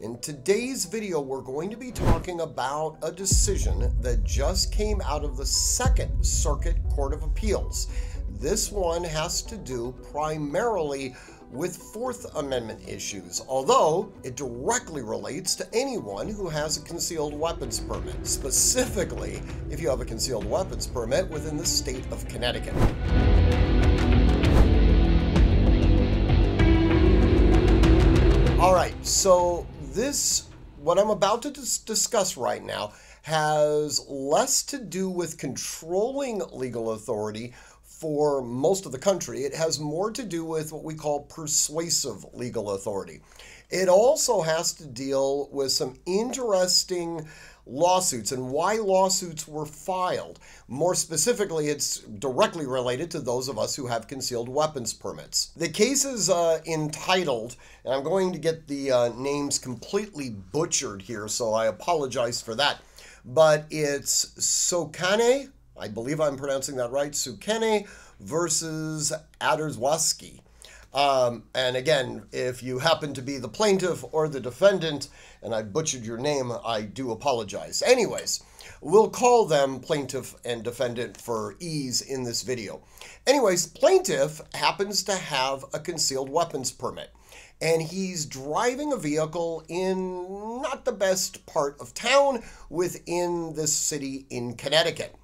In today's video, we're going to be talking about a decision that just came out of the Second Circuit Court of Appeals. This one has to do primarily with Fourth Amendment issues, although it directly relates to anyone who has a concealed weapons permit, specifically if you have a concealed weapons permit within the state of Connecticut. All right, so what I'm about to discuss right now has less to do with controlling legal authority for most of the country. It has more to do with what we call persuasive legal authority. It also has to deal with some interesting lawsuits and why lawsuits were filed. More specifically, it's directly related to those of us who have concealed weapons permits. The case is entitled, and I'm going to get the names completely butchered here, so I apologize for that, but it's Sokane, I believe I'm pronouncing that right, Sukene versus Aderswaski. And again, if you happen to be the plaintiff or the defendant, and I butchered your name, I do apologize. Anyways, we'll call them plaintiff and defendant for ease in this video. Anyways, plaintiff happens to have a concealed weapons permit, and he's driving a vehicle in not the best part of town within this city in Connecticut.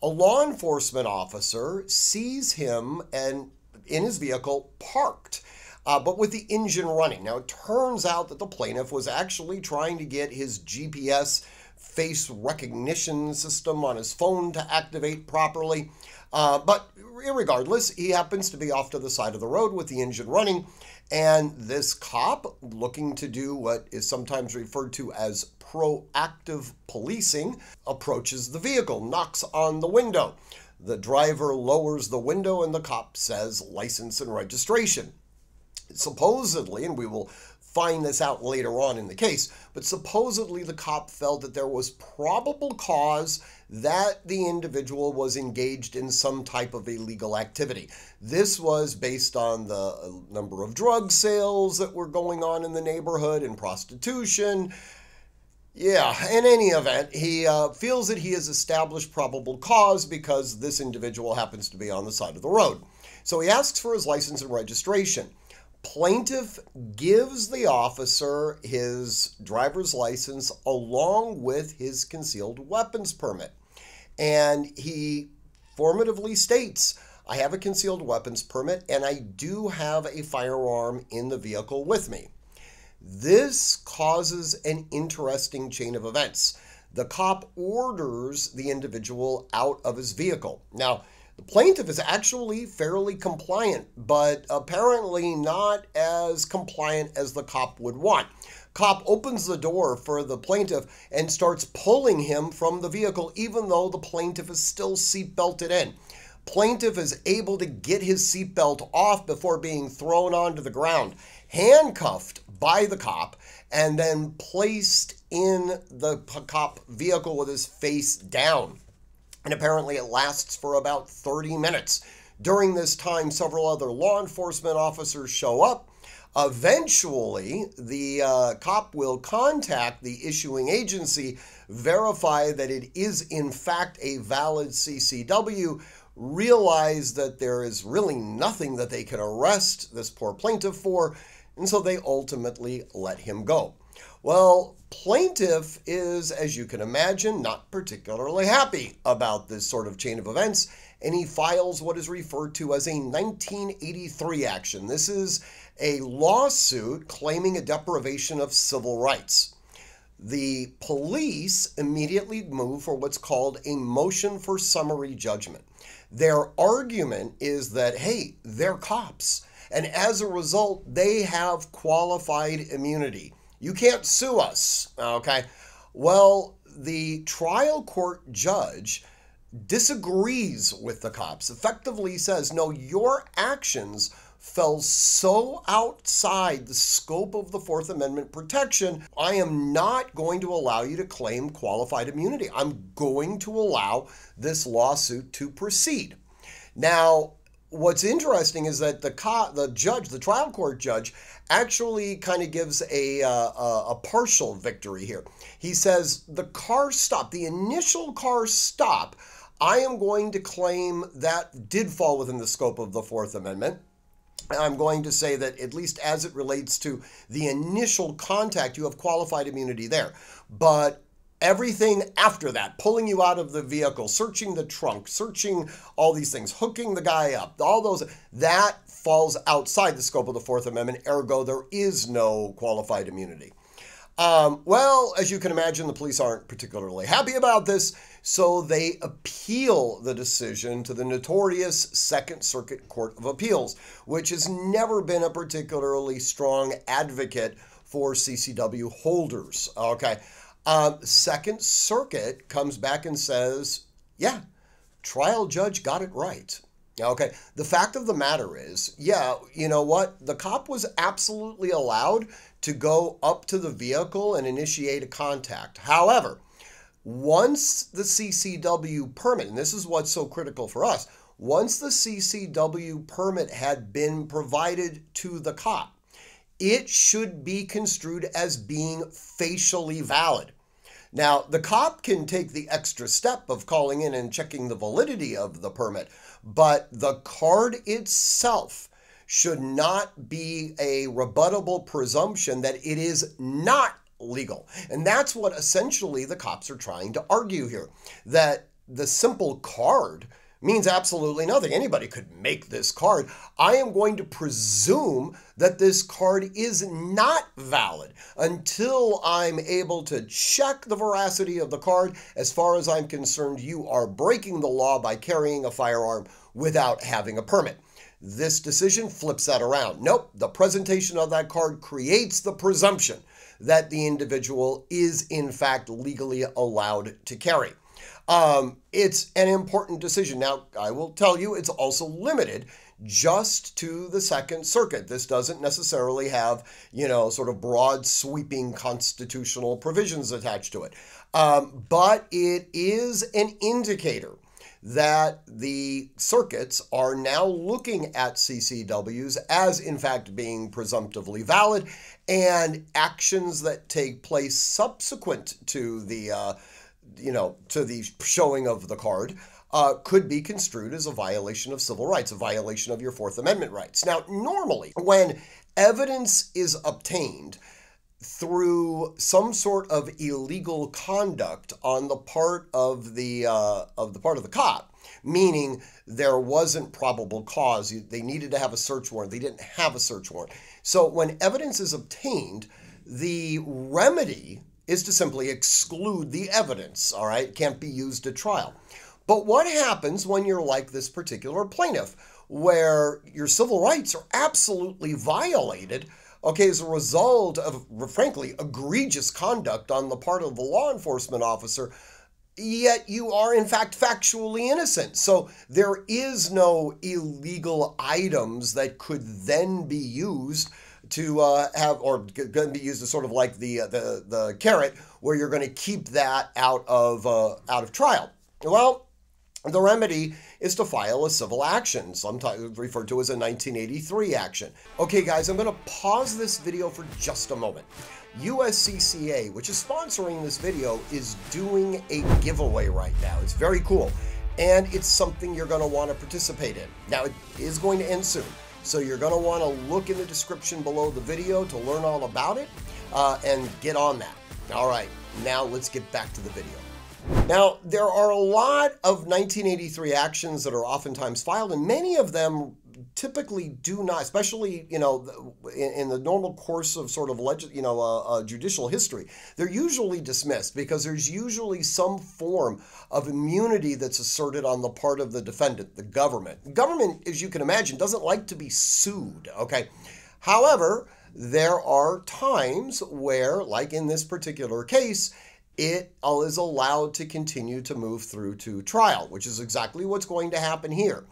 A law enforcement officer sees him and in his vehicle parked, but with the engine running. Now, it turns out that the plaintiff was actually trying to get his GPS face recognition system on his phone to activate properly. But irregardless, he happens to be off to the side of the road with the engine running, and this cop, looking to do what is sometimes referred to as proactive policing, approaches the vehicle, knocks on the window. The driver lowers the window and the cop says license and registration. Supposedly, and we will find this out later on in the case, but supposedly the cop felt that there was probable cause that the individual was engaged in some type of illegal activity. This was based on the number of drug sales that were going on in the neighborhood and prostitution. Yeah, in any event, he feels that he has established probable cause because this individual happens to be on the side of the road. So he asks for his license and registration. Plaintiff gives the officer his driver's license along with his concealed weapons permit. And he formatively states, I have a concealed weapons permit and I do have a firearm in the vehicle with me. This causes an interesting chain of events. The cop orders the individual out of his vehicle. Now, the plaintiff is actually fairly compliant, but apparently not as compliant as the cop would want. Cop opens the door for the plaintiff and starts pulling him from the vehicle, even though the plaintiff is still seatbelted in. Plaintiff is able to get his seatbelt off before being thrown onto the ground, handcuffed by the cop, and then placed in the cop vehicle with his face down. And apparently it lasts for about 30 minutes. During this time, several other law enforcement officers show up. Eventually, the cop will contact the issuing agency, verify that it is in fact a valid CCW, realize that there is really nothing that they can arrest this poor plaintiff for, and so they ultimately let him go. Well, plaintiff is, as you can imagine, not particularly happy about this sort of chain of events, and he files what is referred to as a 1983 action. This is a lawsuit claiming a deprivation of civil rights. The police immediately move for what's called a motion for summary judgment. Their argument is that, hey, they're cops, and as a result, they have qualified immunity. You can't sue us, okay? Well, the trial court judge disagrees with the cops, effectively says, no, your actions fell so outside the scope of the Fourth Amendment protection, I am not going to allow you to claim qualified immunity. I'm going to allow this lawsuit to proceed. Now, what's interesting is that the trial court judge, actually kind of gives a partial victory here. He says the car stop, the initial car stop, I am going to claim that did fall within the scope of the Fourth Amendment. I'm going to say that at least as it relates to the initial contact, you have qualified immunity there. But everything after that, pulling you out of the vehicle, searching the trunk, searching all these things, hooking the guy up, all those, that falls outside the scope of the Fourth Amendment. Ergo, there is no qualified immunity. Well, as you can imagine, the police aren't particularly happy about this, so they appeal the decision to the notorious Second Circuit Court of Appeals, which has never been a particularly strong advocate for CCW holders. Okay. Second Circuit comes back and says, yeah, trial judge got it right. Okay, the fact of the matter is, yeah, you know what? The cop was absolutely allowed to go up to the vehicle and initiate a contact. However, once the CCW permit, and this is what's so critical for us, once the CCW permit had been provided to the cop, it should be construed as being facially valid. Now, the cop can take the extra step of calling in and checking the validity of the permit, but the card itself should not be a rebuttable presumption that it is not legal. And that's what essentially the cops are trying to argue here, that the simple card means absolutely nothing. Anybody could make this card. I am going to presume that this card is not valid until I'm able to check the veracity of the card. As far as I'm concerned, you are breaking the law by carrying a firearm without having a permit. This decision flips that around. Nope, the presentation of that card creates the presumption that the individual is in fact legally allowed to carry. It's an important decision. Now, I will tell you, it's also limited just to the Second Circuit. This doesn't necessarily have, sort of broad sweeping constitutional provisions attached to it. But it is an indicator that the circuits are now looking at CCWs as in fact being presumptively valid, and actions that take place subsequent to the to the showing of the card could be construed as a violation of civil rights, a violation of your Fourth Amendment rights. Now, normally, when evidence is obtained through some sort of illegal conduct on the part of the cop, meaning there wasn't probable cause, they needed to have a search warrant, they didn't have a search warrant. So when evidence is obtained, the remedy is to simply exclude the evidence, all right? It can't be used at trial. But what happens when you're like this particular plaintiff, where your civil rights are absolutely violated, okay, as a result of, frankly, egregious conduct on the part of the law enforcement officer, yet you are, in fact, factually innocent. So there is no illegal items that could then be used to have, or going to be used as sort of like the carrot, where you're going to keep that out of trial. Well, the remedy is to file a civil action, sometimes referred to as a 1983 action. Okay, guys, I'm going to pause this video for just a moment. USCCA, which is sponsoring this video, is doing a giveaway right now. It's very cool, and it's something you're going to want to participate in. Now, it is going to end soon, so you're going to want to look in the description below the video to learn all about it and get on that. All right, now let's get back to the video. Now, there are a lot of 1983 actions that are oftentimes filed, and many of them typically do not, especially, in the normal course of sort of, judicial history, they're usually dismissed because there's usually some form of immunity that's asserted on the part of the defendant, the government. The government, as you can imagine, doesn't like to be sued, okay? However, there are times where, like in this particular case, it is allowed to continue to move through to trial, which is exactly what's going to happen here.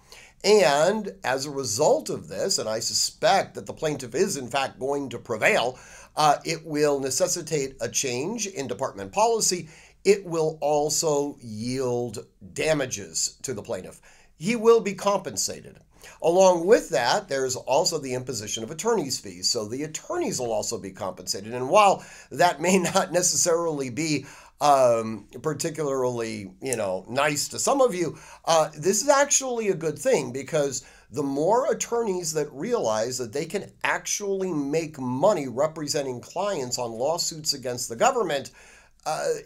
And as a result of this, and I suspect that the plaintiff is in fact going to prevail, it will necessitate a change in department policy. It will also yield damages to the plaintiff. He will be compensated. Along with that, there's also the imposition of attorney's fees. So the attorneys will also be compensated. And while that may not necessarily be particularly, nice to some of you, this is actually a good thing, because the more attorneys that realize that they can actually make money representing clients on lawsuits against the government,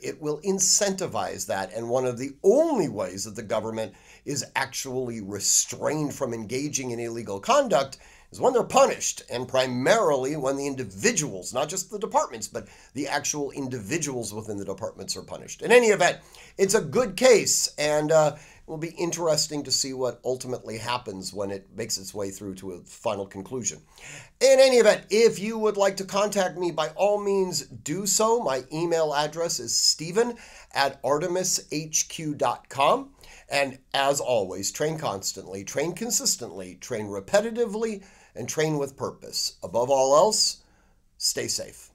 it will incentivize that. And one of the only ways that the government is actually restrained from engaging in illegal conduct is when they're punished, and primarily when the individuals, not just the departments, but the actual individuals within the departments are punished. In any event, it's a good case, and it will be interesting to see what ultimately happens when it makes its way through to a final conclusion. In any event, if you would like to contact me, by all means do so. My email address is steven@artemishq.com. And as always, train constantly, train consistently, train repetitively, and train with purpose. Above all else, stay safe.